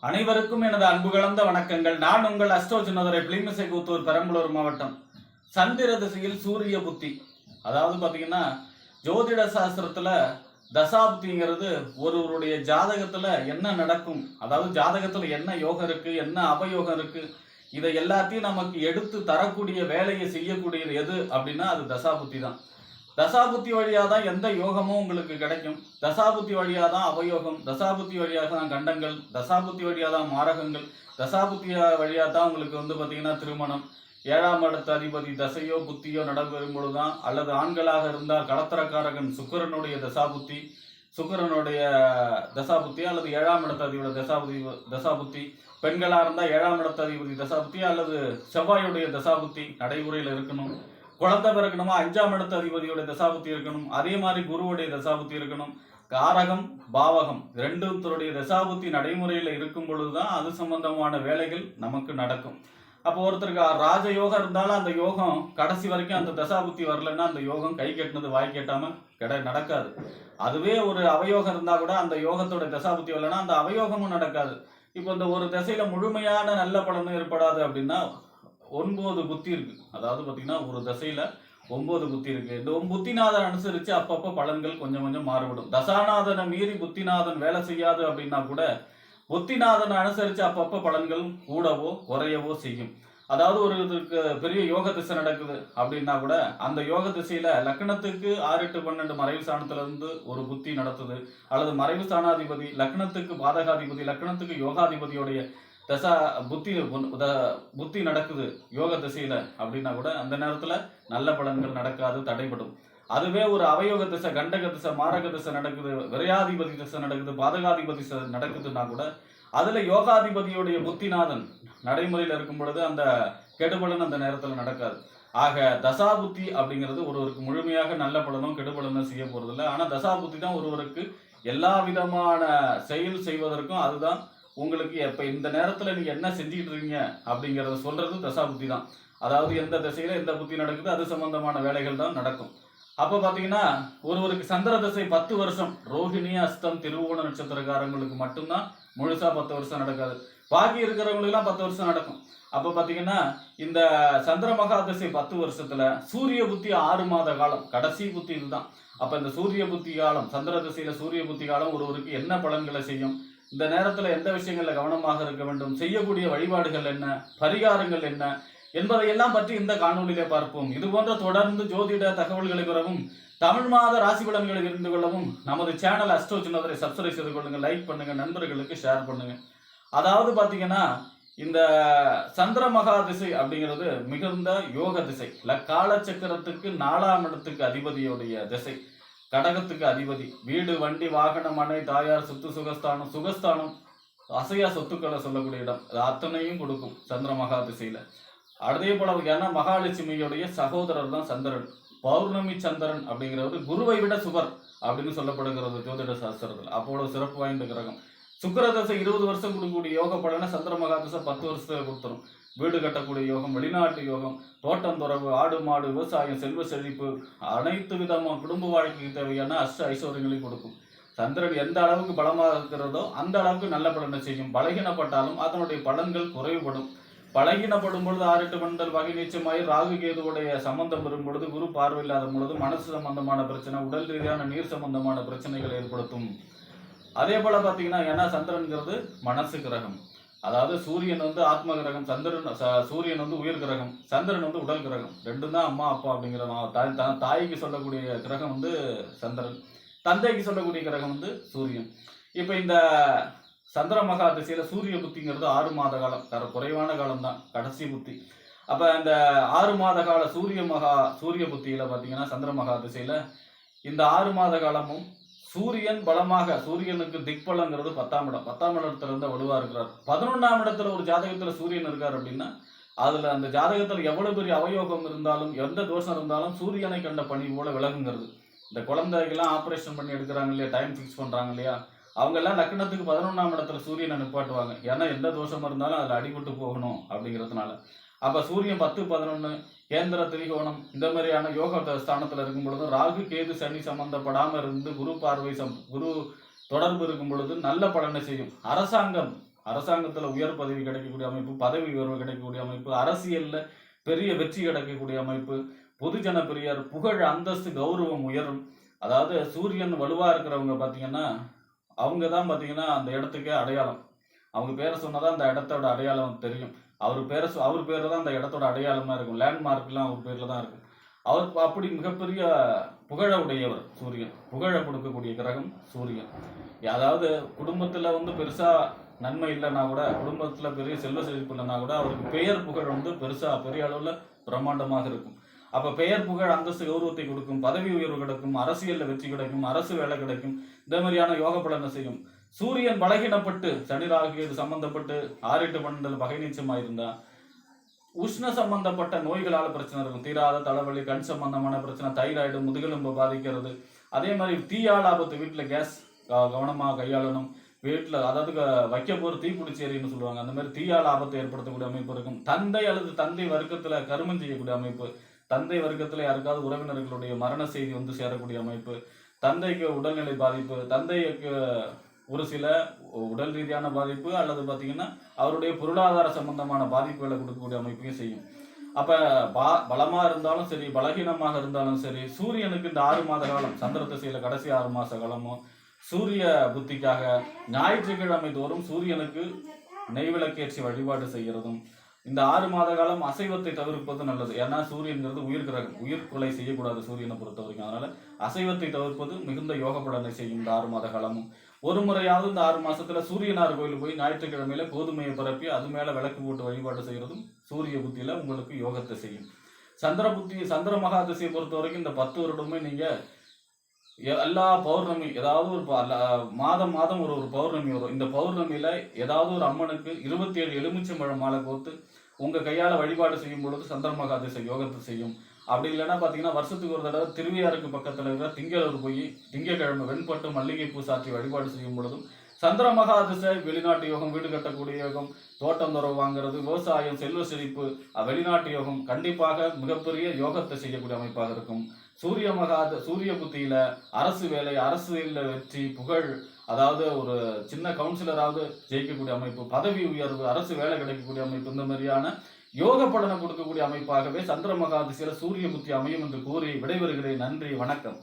அனைவருக்கும் எனது அன்பு கலந்த வணக்கங்கள். நான் உங்கள் அஸ்ட்ரோ சின்னதுரை பிளிமிசைக்கூத்தூர் பெரம்பலூர் மாவட்டம். சந்திர திசையில் சூரிய புத்தி, அதாவது பார்த்தீங்கன்னா ஜோதிட சாஸ்திரத்துல தசாபுத்திங்கிறது ஒருவருடைய ஜாதகத்துல என்ன நடக்கும், அதாவது ஜாதகத்துல என்ன யோகம் இருக்கு, என்ன அவயோகம் இருக்கு, இதை எல்லாத்தையும் நமக்கு எடுத்து தரக்கூடிய வேலையை செய்யக்கூடியது எது அப்படின்னா அது தசாபுத்தி தான். தசாபுத்தி வழியாக தான் எந்த யோகமும் உங்களுக்கு கிடைக்கும். தசாபுத்தி வழியாக தான் அவயோகம், தசாபுத்தி வழியாக தான் கண்டங்கள், தசாபுத்தி வழியாக தான் மாரகங்கள், தசாபுத்தி வழியாக தான் உங்களுக்கு பார்த்தீங்கன்னா திருமணம். 7ஆம் இடத்து அதிபதி தசையோ புத்தியோ நடைபெறும் பொழுதுதான், அல்லது ஆண்களாக இருந்தால் களத்திரக்காரகன் சுக்கிரனுடைய தசாபுத்தி, சுக்கிரனுடைய தசாபுத்தி, அல்லது 7ஆம் இடத்து அதிபதி தசாபுத்தி, பெண்களாக இருந்தால் 7ஆம் இடத்து அதிபதி தசாபுத்தி அல்லது செவ்வாயுடைய தசாபுத்தி நடைமுறையில் இருக்கணும். குழந்தை பிறக்கணுமா 5ஆம் இடத்து அதிபதியோட தசாபுத்தி இருக்கணும். அதே மாதிரி குருவுடைய தசாபுத்தி இருக்கணும். காரகம் பாவகம் ரெண்டுத்தருடைய தசாபுத்தி நடைமுறையில் இருக்கும் பொழுதுதான் அது சம்பந்தமான வேலைகள் நமக்கு நடக்கும். அப்போ ஒருத்தருக்கு ராஜயோகம் இருந்தாலும் அந்த யோகம் கடைசி வரைக்கும் அந்த தசாபுத்தி வரலன்னா அந்த யோகம் கை கட்டினது வாய் கேட்டாம நடக்காது. அதுவே ஒரு அவயோகம் இருந்தா கூட அந்த யோகத்தோட தசாபுத்தி வரலன்னா அந்த அவயோகமும் நடக்காது. இப்போ இந்த ஒரு திசையில முழுமையான நல்ல பலனும் ஏற்படாது அப்படின்னா 9 புத்தி இருக்கு. அதாவது பார்த்தீங்கன்னா ஒரு தசையில 9 புத்தி இருக்கு. இந்த புத்திநாதன் அனுசரிச்சு அப்பப்போ பலன்கள் கொஞ்சம் கொஞ்சம் மாறுபடும். தசாநாதனை மீறி புத்திநாதன் வேலை செய்யாது அப்படின்னா கூட புத்திநாதனை அனுசரிச்சு அப்பப்போ பலன்கள் கூடவோ குறையவோ செய்யும். அதாவது ஒரு இதுக்கு பெரிய யோக திசை நடக்குது அப்படின்னா கூட அந்த யோக திசையில லக்னத்துக்கு 6, 8, 12 மறைவு ஸ்தானத்துல இருந்து ஒரு புத்தி நடத்துது, அல்லது மறைவு ஸ்தானாதிபதி லக்னத்துக்கு பாதகாதிபதி லக்னத்துக்கு யோகாதிபதியோடைய தசா புத்தி நடக்குது யோக திசையில அப்படின்னா கூட அந்த நேரத்துல நல்ல பலன்கள் நடக்காது, தடைபடும். அதுவே ஒரு அவயோக திசை கண்டக திசை மாரக திசை நடக்குது, விரையாதிபதி திசை நடக்குது, பாதகாதிபதி திசை நடக்குதுன்னா கூட அதுல யோகாதிபதியுடைய புத்திநாதன் நடைமுறையில் இருக்கும் பொழுது அந்த கெடுபலன் அந்த நேரத்துல நடக்காது. ஆக தசாபுத்தி அப்படிங்கிறது ஒருவருக்கு முழுமையாக நல்ல பலனும் கெடுபலனும் செய்ய போறது இல்லை. ஆனா தசாபுத்தி தான் ஒருவருக்கு எல்லா விதமான செயல் செய்வதற்கும் அதுதான் உங்களுக்கு எப்ப இந்த நேரத்துல நீங்க என்ன செஞ்சுக்கிட்டு இருக்கீங்க அப்படிங்கறத சொல்றது தசாபுத்தி தான். அதாவது எந்த திசையில எந்த புத்தி நடக்குது அது சம்பந்தமான வேலைகள் தான் நடக்கும். அப்ப பாத்தீங்கன்னா ஒருவருக்கு சந்திர திசை 10 வருஷம், ரோஹிணி அஸ்தம் திருவோண நட்சத்திரக்காரங்களுக்கு மட்டும்தான் முழுசா 10 வருஷம் நடக்காது. பாக்கி இருக்கிறவங்களுக்கு எல்லாம் 10 வருஷம் நடக்கும். அப்ப பாத்தீங்கன்னா இந்த சந்திர மகா திசை 10 வருஷத்துல சூரிய புத்தி 6 மாத காலம், கடைசி புத்தி இதுதான். அப்ப இந்த சூரிய புத்தி காலம், சந்திர திசையில சூரிய புத்தி காலம் ஒருவருக்கு என்ன பலன்களை செய்யும், இந்த நேரத்துல எந்த விஷயங்கள்ல கவனமாக இருக்க வேண்டும், செய்யக்கூடிய வழிபாடுகள் என்ன, பரிகாரங்கள் என்ன என்பதையெல்லாம் பற்றி இந்த காணொலியிலே பார்ப்போம். இது போன்ற தொடர்ந்து ஜோதிட தகவல்களை பெறவும் தமிழ் மாத ராசி பலன்களை தெரிந்து கொள்ளவும் நமது சேனல் அஸ்ட்ரோ சின்னதுரை சப்ஸ்கிரைப் செய்து கொள்ளுங்க, லைக் பண்ணுங்க, நண்பர்களுக்கு ஷேர் பண்ணுங்க. அதாவது பாத்தீங்கன்னா இந்த சந்திர மகா திசை அப்படிங்கிறது மிகுந்த யோக திசை. காலச்சக்கரத்துக்கு 4ஆம் இடத்துக்கு அதிபதியுடைய திசை, கடகத்துக்கு அதிபதி, வீடு வண்டி வாகனம் மனை தாயார் சொத்து சுகஸ்தானம், சுகஸ்தானம் அசையா சொத்துக்களை சொல்லக்கூடிய இடம், அது அத்தனையும் கொடுக்கும் சந்திர மகா திசையில. அதே போல ஏன்னா மகாலட்சுமியுடைய சகோதரர் தான் சந்திரன். பௌர்ணமி சந்திரன் அப்படிங்கிறவர் குருவை விட சுபர் அப்படின்னு சொல்லப்படுகிறது ஜோதிட சாஸ்திரத்தில். அப்போது சிறப்பு வாய்ந்த கிரகம். சுக்கிர தசை 20 வருஷம் கொடுக்கக்கூடிய யோக பலனை சந்திர மகா திசை 10 வருஷத்துல கொடுத்துரும். வீடு கட்டக்கூடிய யோகம், வெளிநாட்டு யோகம், தோட்டம் துறவு, ஆடு மாடு, விவசாயம், செல்வ செழிப்பு, அனைத்து விதமான குடும்ப வாழ்க்கைக்கு தேவையான ஐஸ்வர்யங்களையும் கொடுக்கும். சந்திரன் எந்த அளவுக்கு பலமாக இருக்கிறதோ அந்த அளவுக்கு நல்ல பலனை செய்யும். பலகீனப்பட்டாலும் அதனுடைய பலன்கள் குறைவுபடும். பலகீனப்படும் பொழுது 6, 8 மண்டல் வகை நீச்சமாய் ராகு கேதுவுடைய சம்பந்தம் வரும் பொழுது, குரு பார்வை இல்லாத பொழுது மனசு சம்பந்தமான பிரச்சனை, உடல் ரீதியான நீர் சம்பந்தமான பிரச்சனைகளை ஏற்படுத்தும். அதே போல பாத்தீங்கன்னா ஏன்னா சந்திரன்கிறது மனசு கிரகம். அதாவது சூரியன் ஆத்ம கிரகம், சூரியன் உயிர் கிரகம், சந்திரன் உடல் கிரகம். ரெண்டும் தான் அம்மா அப்பா அப்படிங்கிற தாய்க்கு சொல்லக்கூடிய கிரகம் சந்திரன், தந்தைக்கு சொல்லக்கூடிய கிரகம் சூரியன். இப்ப இந்த சந்திர மகா திசையில சூரிய புத்திங்கிறது 6 மாத காலம், குறைவான காலம் தான், கடைசி புத்தி. அப்ப இந்த 6 மாத கால சூரிய புத்தியில பாத்தீங்கன்னா சந்திர மகா திசையில இந்த 6 மாத காலமும் சூரியன் பலமாக, சூரியனுக்கு திக்பலங்கிறது 10ஆம் இடம், 10ஆம் இடத்துல இருந்து வலுவா இருக்கிறார். 11ஆம் இடத்துல ஒரு ஜாதகத்துல சூரியன் இருக்கார் அப்படின்னா அதுல அந்த ஜாதகத்துல எவ்வளவு பெரிய அவயோகம் இருந்தாலும் எந்த தோஷம் இருந்தாலும் சூரியனை கண்ட பணி போல விலகுங்கிறது. இந்த குழந்தைகள்லாம் ஆப்ரேஷன் பண்ணி எடுக்கிறாங்க இல்லையா, டைம் ஃபிக்ஸ் பண்றாங்க இல்லையா, அவங்க எல்லாம் லக்னத்துக்கு 11ஆம் இடத்துல சூரியனை நிப்பாட்டுவாங்க. ஏன்னா எந்த தோஷம் இருந்தாலும் அதுல அடிபட்டு போகணும் அப்படிங்கிறதுனால. அப்ப சூரியன் 10, 11 கேந்திர திரிகோணம் இந்த மாதிரியான யோக ஸ்தானத்துல இருக்கும் பொழுது ராகு கேது சனி சம்பந்தப்படாம இருந்து குரு பார்வை குரு தொடர்பு இருக்கும் பொழுது நல்ல பலனை செய்யும். அரசாங்கம் அரசாங்கத்துல உயர் பதவி கிடைக்கக்கூடிய அமைப்பு, பதவி உயர்வு கிடைக்கக்கூடிய அமைப்பு, அரசியல்ல பெரிய வெற்றி கிடைக்கக்கூடிய அமைப்பு, பொதுஜன பெரியார், புகழ், அந்தஸ்து, கௌரவம் உயரும். அதாவது சூரியன் வலுவா இருக்கிறவங்க பாத்தீங்கன்னா அவங்க தான் பாத்தீங்கன்னா அந்த இடத்துக்கே அடையாளம். அவங்க பேரை சொன்னாதான் அந்த இடத்தோட அடையாளம் தெரியும். அவர் பேரு தான் அந்த இடத்தோட அடையாளமா இருக்கும். லேண்ட்மார்க்லாம் அவர் பேர்ல தான் இருக்கும். அவர் அப்படி மிகப்பெரிய புகழ உடையவர் சூரியன். புகழ கொடுக்கக்கூடிய கிரகம் சூரியன். அதாவது குடும்பத்துல பெருசா நன்மை இல்லைன்னா கூட, குடும்பத்துல பெரிய செல்வ செழிப்பு இல்லைன்னா கூட, அவருக்கு பெயர் புகழ் பெருசா பெரிய அளவுல பிரம்மாண்டமாக இருக்கும். அப்ப பெயர் புகழ் அந்தஸ்து கௌரவத்தை கொடுக்கும், பதவி உயர்வு கிடைக்கும், அரசியல்ல வெற்றி கிடைக்கும், அரசு வேலை கிடைக்கும். இந்த மாதிரியான யோக பலனை செய்யும். சூரியன் பலகீனப்பட்டு சனி ராகு சம்பந்தப்பட்டு 6 8 12 பகை நீச்சமாயிருந்தா உஷ்ண சம்பந்தப்பட்ட நோய்களால பிரச்சனை இருக்கும். தீராத தலைவலி, கண் சம்பந்தமான பிரச்சனை, தைராய்டு, முதுகெலும்பு பாதிக்கிறது. அதே மாதிரி தீயால் ஆபத்து, வீட்டுல கேஸ் கவனமா கையாளணும். வீட்டுல அதாவது வைக்க போற தீப்பிடிச்சி எரின்னு சொல்லுவாங்க. அந்த மாதிரி தீயால் ஆபத்தை ஏற்படுத்தக்கூடிய அமைப்பு இருக்கும். தந்தை அல்லது தந்தை வர்க்கத்துல கருமம் செய்யக்கூடிய அமைப்பு, தந்தை வர்க்கத்துல யாருக்காவது உறவினர்களுடைய மரண செய்தி சேரக்கூடிய அமைப்பு, தந்தைக்கு உடல்நிலை பாதிப்பு, தந்தைக்கு ஒரு சில உடல் ரீதியான பாதிப்பு அல்லது பாத்தீங்கன்னா அவருடைய பொருளாதார சம்பந்தமான பாதிப்புகளை கொடுக்கக்கூடிய அமைப்பையும் செய்யும். அப்ப பலமா இருந்தாலும் சரி, பலகீனமாக இருந்தாலும் சரி, சூரியனுக்கு இந்த 6 மாத காலம், சந்திர திசையில கடைசி 6 மாச காலமும் சூரிய புத்திக்காக ஞாயிற்றுக்கிழமை தோறும் சூரியனுக்கு நெய்விளக்கேற்றி வழிபாடு செய்கிறதும், இந்த 6 மாத காலம் அசைவத்தை தவிர்ப்பது நல்லது. ஏன்னா சூரியன்கிறது உயிர் கிரகம், உயிர் கொலை செய்யக்கூடாது சூரியனை பொறுத்த வரைக்கும். அதனால அசைவத்தை தவிர்ப்பது மிகுந்த யோக பலனை செய்யும். இந்த 6 மாத காலமும் ஒரு முறையாவது இந்த 6 மாசத்துல சூரியனார் கோயில் போய் ஞாயிற்றுக்கிழமையில கோதுமையை பரப்பி அது மேல விளக்கு போட்டு வழிபாடு செய்யறதும் சூரிய புத்தியில உங்களுக்கு யோகத்தை செய்யும். சந்திர மகா திசையை பொறுத்த வரைக்கும் இந்த 10 வருடமே நீங்க எல்லா பௌர்ணமி, ஏதாவது ஒரு மாதம் மாதம் ஒரு பௌர்ணமி வரும். இந்த பௌர்ணமியில ஏதாவது ஒரு அம்மனுக்கு 27 எலுமிச்சம்பழம் மாலை கோத்து உங்க கையால வழிபாடு செய்யும் பொழுது சந்திர மகா திசை யோகத்தை செய்யும். அப்படி இல்லைன்னா பாத்தீங்கன்னா வருஷத்துக்கு ஒரு தடவை திருவையாருக்கு பக்கத்துல இருக்கிற திங்களூர் போய் திங்கக்கிழமை வெண்பட்டு மல்லிகை பூ சாற்றி வழிபாடு செய்யும் பொழுதும் சந்திர மகா திசை வெளிநாட்டு யோகம், வீடு கட்டக்கூடிய யோகம், தோட்டம் துறவு வாங்குறது, விவசாயம், செல்வ செழிப்பு, வெளிநாட்டு யோகம் கண்டிப்பாக மிகப்பெரிய யோகத்தை செய்யக்கூடிய அமைப்பாக இருக்கும். சூரிய புத்தியில அரசு வேலை, அரசியல்ல வெற்றி, புகழ், அதாவது ஒரு சின்ன கவுன்சிலராவது ஜெயிக்கக்கூடிய அமைப்பு, பதவி உயர்வு, அரசு வேலை கிடைக்கக்கூடிய அமைப்பு, இந்த மாதிரியான யோக பலனை கொடுக்கக்கூடிய அமைப்பாகவே சந்திர மகா திசையில சூரிய புத்தி அமையும் என்று கூறி விடைபெறுகிறேன். நன்றி, வணக்கம்.